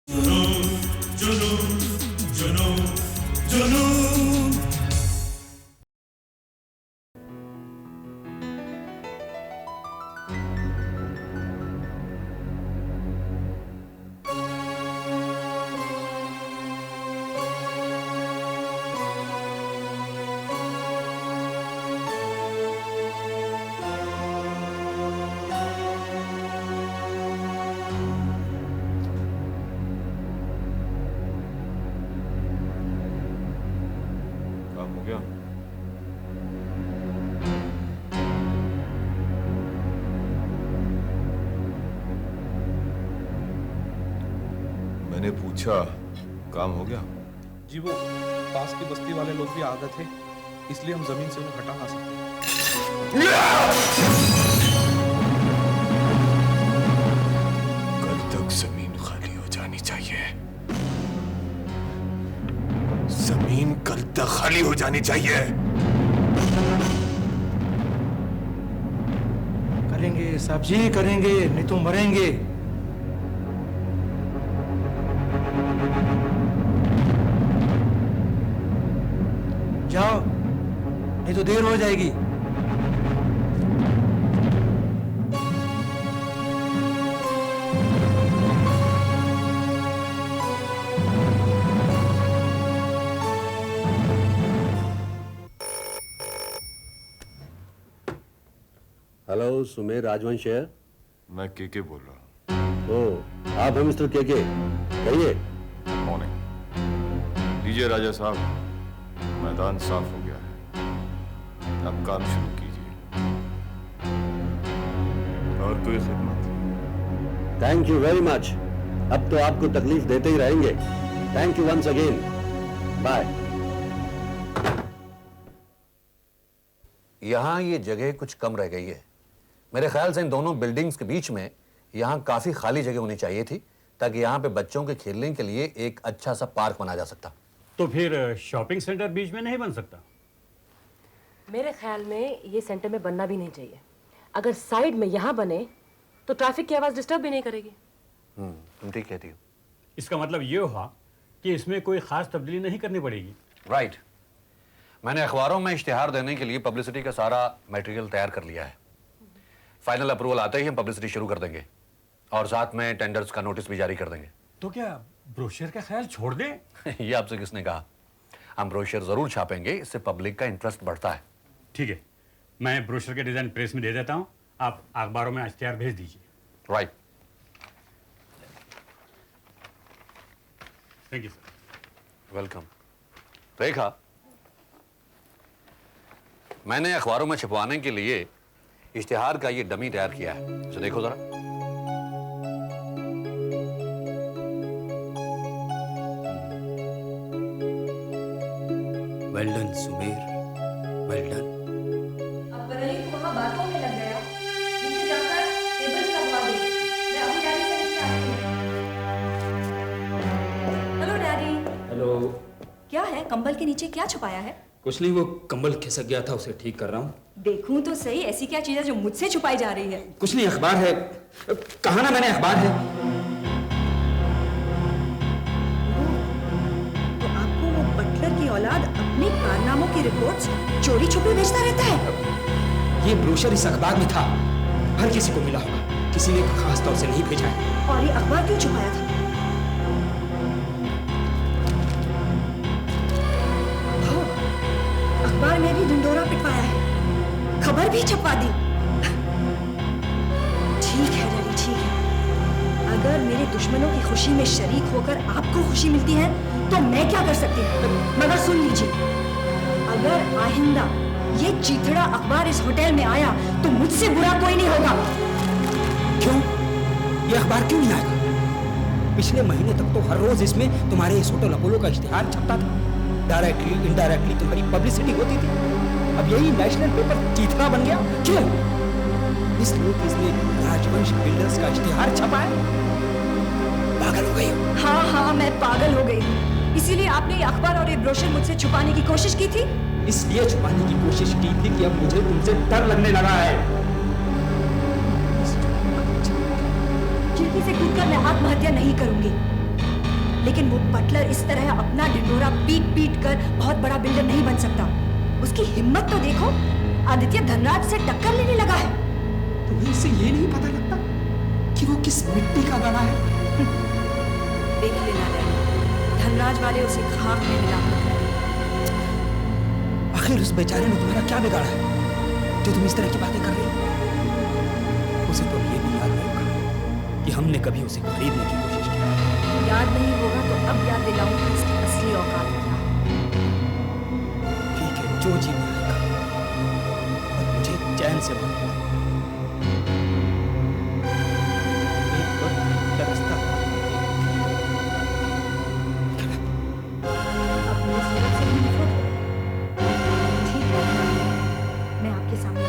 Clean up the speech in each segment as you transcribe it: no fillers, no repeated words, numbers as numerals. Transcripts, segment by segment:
जुनून जुनून जुनून जुनून। काम हो गया? मैंने पूछा काम हो गया? जी वो पास की बस्ती वाले लोग भी आ गए थे, इसलिए हम जमीन से उन्हें हटा ना सकते। कल तक जमीन खाली हो जानी चाहिए। जमीन कल तक खाली हो जानी चाहिए। करेंगे साहब जी, करेंगे, नहीं तो मरेंगे। जाओ, नहीं तो देर हो जाएगी। हेलो, सुमेर राजवंश है। मैं के बोल रहा हूँ। ओ, आप हैं मिस्टर के कहिए। मॉर्निंग। लीजिए राजा साहब, मैदान साफ हो गया है, अब काम शुरू कीजिए। और कोई खिदमत? Thank you very much. अब तो आपको तकलीफ देते ही रहेंगे। Thank you once again. Bye. यहाँ ये जगह कुछ कम रह गई है। मेरे ख्याल से इन दोनों बिल्डिंग्स के बीच में यहाँ काफी खाली जगह होनी चाहिए थी, ताकि यहाँ पे बच्चों के खेलने के लिए एक अच्छा सा पार्क बना जा सकता। तो फिर शॉपिंग सेंटर बीच में नहीं बन सकता? मेरे ख्याल में ये सेंटर में बनना भी नहीं चाहिए। अगर साइड में यहाँ बने तो ट्रैफिक की आवाज डिस्टर्ब भी नहीं करेगी। तुम ठीक कहती हो। इसका मतलब ये हुआ कि इसमें कोई खास तब्दीली नहीं करनी पड़ेगी। राइट। मैंने अखबारों में इश्तिहार देने के लिए पब्लिसिटी का सारा मटेरियल तैयार कर लिया है। फाइनल अप्रूवल आते ही हम पब्लिसिटी शुरू कर देंगे और साथ में टेंडर्स का नोटिस भी जारी कर देंगे। तो क्या ब्रोशर का ख्याल छोड़ दें? ये आपसे किसने कहा? हम ब्रोशर जरूर छापेंगे, इससे पब्लिक का इंटरेस्ट बढ़ता है। ठीक है, मैं ब्रोशर के डिजाइन प्रेस में दे देता हूँ, आप अखबारों में इश्तिहार भेज दीजिए। Right. Thank you sir. Welcome. Rekha, मैंने अखबारों में छपवाने के लिए इश्तिहार का ये डमी तैयार किया है, इसे देखो जरा। Well done Sumer, well done. अब बरली तो वहाँ बातों में लग गया। नीचे जाकर टेबल लगवा दे। मैं अभी डैडी से लेके आती हूँ। Hello daddy. हेलो। क्या है, कंबल के नीचे क्या छुपाया है? कुछ नहीं, वो कंबल खिसक गया था, उसे ठीक कर रहा हूँ। देखूं तो सही, ऐसी क्या चीज है जो मुझसे छुपाई जा रही है? कुछ नहीं, अखबार है। कहा ना मैंने, अखबार है। तो आपको वो बटलर की औलाद अपने कारनामों की रिपोर्ट्स चोरी छुपे भेजता रहता है? ये ब्रोशर इस अखबार में था, हर किसी को मिला होगा, किसी ने खास तौर से नहीं भेजा है। और ये अखबार क्यों छुपाया था? अखबार में भी ढिंढोरा पिटवाया है, खबर भी छपवा दी। ठीक है डैडी, ठीक है। अगर मेरे दुश्मनों की खुशी में शरीक होकर आपको खुशी मिलती है तो मैं क्या कर सकती हूँ, मगर सुन लीजिए, अगर आइंदा ये चीथड़ा अखबार इस होटल में आया तो मुझसे बुरा कोई नहीं होगा। क्यों? ये अखबार क्यों नहीं आएगा? पिछले महीने तक तो हर रोज इसमें तुम्हारे इस होटल अपोलो का इश्तिहार छपता था। डायरेक्टली इनडायरेक्टली तुम्हारी पब्लिसिटी होती थी। अब यही नेशनल पेपर चीथड़ा बन गया। क्यों? इसलिए कि इसने राजवंश बिल्डर्स का इश्तिहार छपा है। पागल हो गई हो? हाँ हाँ, मैं पागल हो गई। इसीलिए आपने ये अखबार और ये ब्रोशर मुझसे छुपाने की कोशिश की थी? इसलिए छुपाने की कोशिश की थी कि अब मुझे तुमसे डर लगने लगा है। खिड़की से कूदकर मैं आत्महत्या नहीं करूंगी। लेकिन वो बटलर इस तरह अपना ढिंढोरा पीट पीट कर बहुत बड़ा बिल्डर नहीं बन सकता। उसकी हिम्मत तो देखो, आदित्य धनराज से टक्कर लेने लगा है। तुम्हें इससे ये नहीं पता लगता कि वो किस मिट्टी का बना है? देख लेना डैडी, धनराज वाले उसे खाक में मिला। आखिर उस बेचारे ने तुम्हारा क्या बिगाड़ा है जो तुम इस तरह की बातें कर रही हो? उसे तो ये भी याद नहीं होगा कि हमने कभी उसे खरीदने की कोशिश की। याद नहीं होगा तो अब याद दिलाऊं कि इसकी असली औकात क्या है। ठीक है, जो जी में आएगा, और मुझे चैन से मत दो। एक वक्त तरसता था। अपनी सूरत से भी नफरत हो। ठीक है, मैं आपके सामने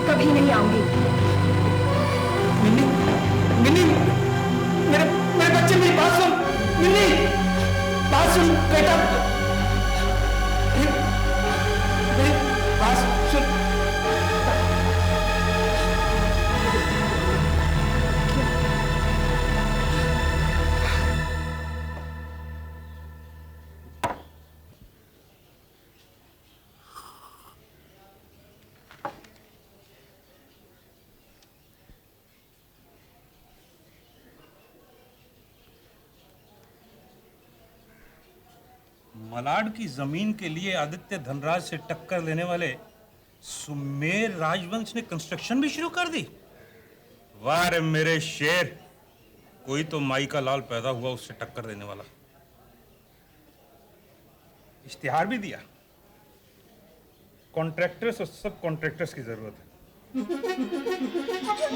कभी नहीं आऊंगी। मिन्नी, मिन्नी, मेरे मेरे बच्चे मेरी बात सुन। मिन्नी, बात सुन बेटा, मेरी बात सुन। मलाड की जमीन के लिए आदित्य धनराज से टक्कर लेने वाले सुमेर राजवंश ने कंस्ट्रक्शन भी शुरू कर दी। वाह रे मेरे शेर, कोई तो माई का लाल पैदा हुआ उससे टक्कर देने वाला। इश्तिहार भी दिया, कॉन्ट्रैक्टर्स और सब कॉन्ट्रैक्टर्स की जरूरत है।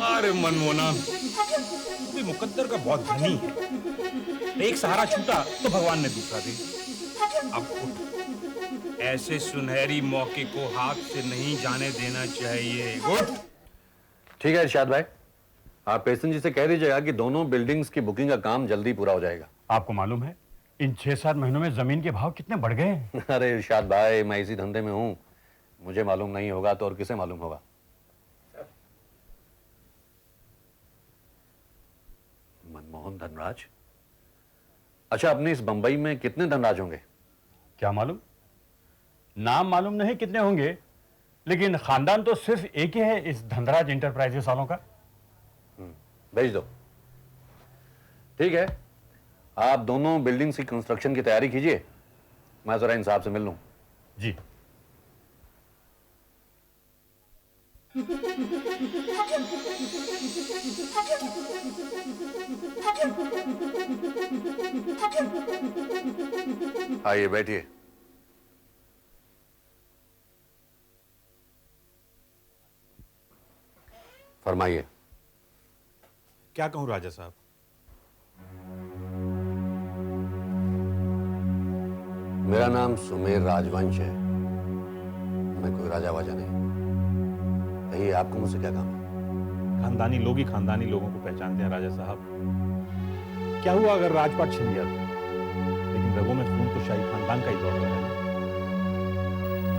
अरे मनमोना, तू भी मुकद्दर का बहुत धनी है। एक सहारा छूटा तो भगवान ने दूसरा दी। अब उठ, ऐसे सुनहरी मौके को हाथ से नहीं जाने देना चाहिए। उठ। ठीक है इरशाद भाई, आप पेशन जी से कह दीजिएगा कि दोनों बिल्डिंग्स की बुकिंग का काम जल्दी पूरा हो जाएगा। आपको मालूम है इन 6-7 महीनों में जमीन के भाव कितने बढ़ गए हैं? अरे इरशाद भाई, मैं इसी धंधे में हूं, मुझे मालूम नहीं होगा तो और किसे मालूम होगा। मनमोहन धनराज? अच्छा, अपने इस बंबई में कितने धनराज होंगे? क्या मालूम, नाम मालूम नहीं कितने होंगे, लेकिन खानदान तो सिर्फ एक ही है इस धनराज इंटरप्राइजेस वालों का। भेज दो। ठीक है, आप दोनों बिल्डिंग्स की कंस्ट्रक्शन की तैयारी कीजिए, मैं जरा इन साहब से मिल लूं। जी। आइए बैठिए। फरमाइए। क्या कहूं राजा साहब, मेरा नाम सुमेर राजवंश है, मैं कोई राजा वाजा नहीं। कहिए, आपको मुझसे क्या काम है? खानदानी लोग ही खानदानी लोगों को पहचानते हैं राजा साहब। क्या हुआ अगर राजपाट छिन गया था? लेकिन रगों में खून तो शाही खानदान का ही दौड़ रहा है।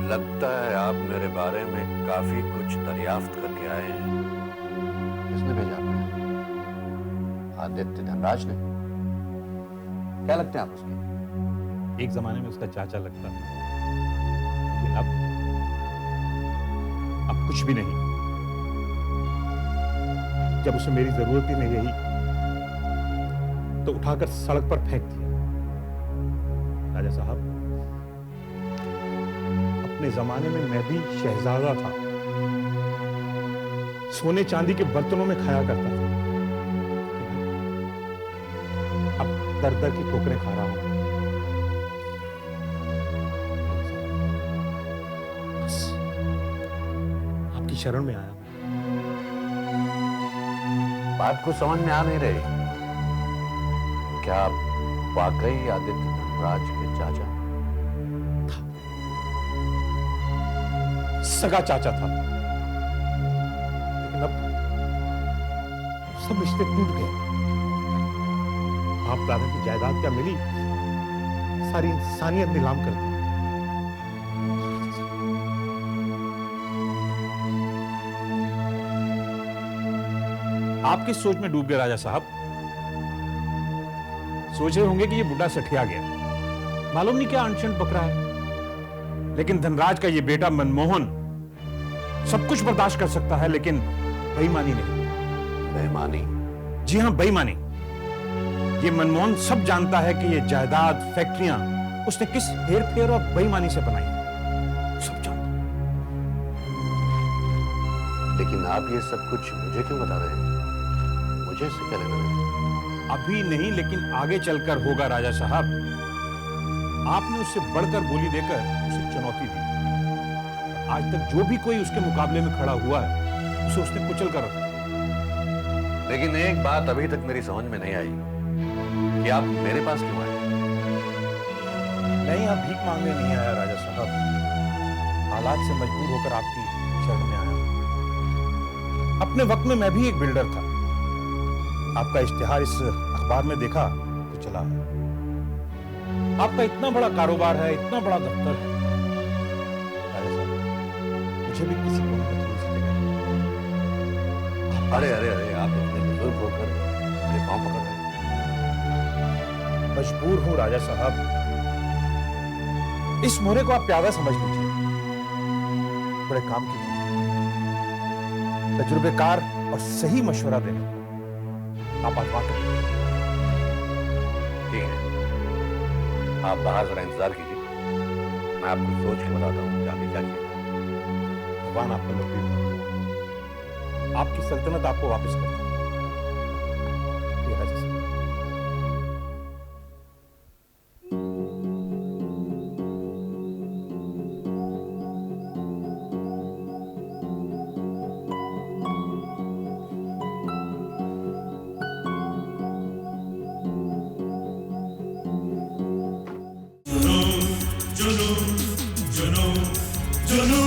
लगता है आप मेरे बारे में काफी कुछ दरियाफ्त करके आए हैं। किसने भेजा आपको? आदित्य धनराज ने? क्या लगते हैं आप उसके? एक जमाने में उसका चाचा लगता था, लेकिन अब कुछ भी नहीं। जब उसे मेरी जरूरत ही नहीं रही तो उठाकर सड़क पर फेंक दिया। राजा साहब, अपने जमाने में मैं भी शहजादा था, सोने चांदी के बर्तनों में खाया करता था। अब दर दर की ठोकरें खा रहा हूं। बस आपकी शरण में आया हूं। बात को समझ में आ नहीं रही। क्या आप वाकई आदित्य धनराज के चाचा? सगा चाचा था, लेकिन अब सब रिश्ते टूट गए। बाप दादा की जायदाद क्या मिली, सारी इंसानियत नीलाम कर दी। आप किस सोच में डूब गए राजा साहब? सोच रहे होंगे कि ये बुढ़ा सठिया गया, मालूम नहीं क्या अनशन पकड़ा है। लेकिन धनराज का ये बेटा मनमोहन सब कुछ बर्दाश्त कर सकता है, लेकिन बेईमानी नहीं। बेईमानी? जी हां, बेईमानी। ये मनमोहन सब जानता है कि ये जायदाद, फैक्ट्रियां उसने किस हेर फेर और बेईमानी से बनाई है, सब जानता। लेकिन आप ये सब कुछ मुझे क्यों बता रहे हैं? मुझे इससे क्या लेना है? अभी नहीं, लेकिन आगे चलकर होगा राजा साहब। आपने उससे बढ़कर बोली देकर उसे चुनौती दी। आज तक जो भी कोई उसके मुकाबले में खड़ा हुआ है, उसे उसने कुचल कर रखा। लेकिन एक बात अभी तक मेरी समझ में नहीं आई कि आप मेरे पास क्यों आए? मैं यहां भीख मांगने नहीं आया राजा साहब, हालात से मजबूर होकर आपकी शरण में आया। अपने वक्त में मैं भी एक बिल्डर था। आपका इश्तिहार इस अखबार में देखा तो चला। आपका इतना बड़ा कारोबार है, इतना बड़ा दफ्तर है, राजा साहब मुझे भी किसी को थोड़ी सी जगह। अरे अरे अरे, आप इतने बुजुर्ग होकर मेरे पांव पकड़ रहे हैं। मजबूर हूं राजा साहब। इस मोहरे को आप प्यादा समझ लीजिए, बड़े काम कीजिए, तजुर्बेकार और सही मशवरा देना आप आजमा कर। ठीक है, आप बाहर जरा इंतजार कीजिए, मैं आपको सोच के बताता हूँ आगे क्या किया। भगवान आपका लंबी उम्र, आपकी सल्तनत आपको वापस कर दे। ये राजा साहब। जुनून, जुनून, जुनून, जुनून।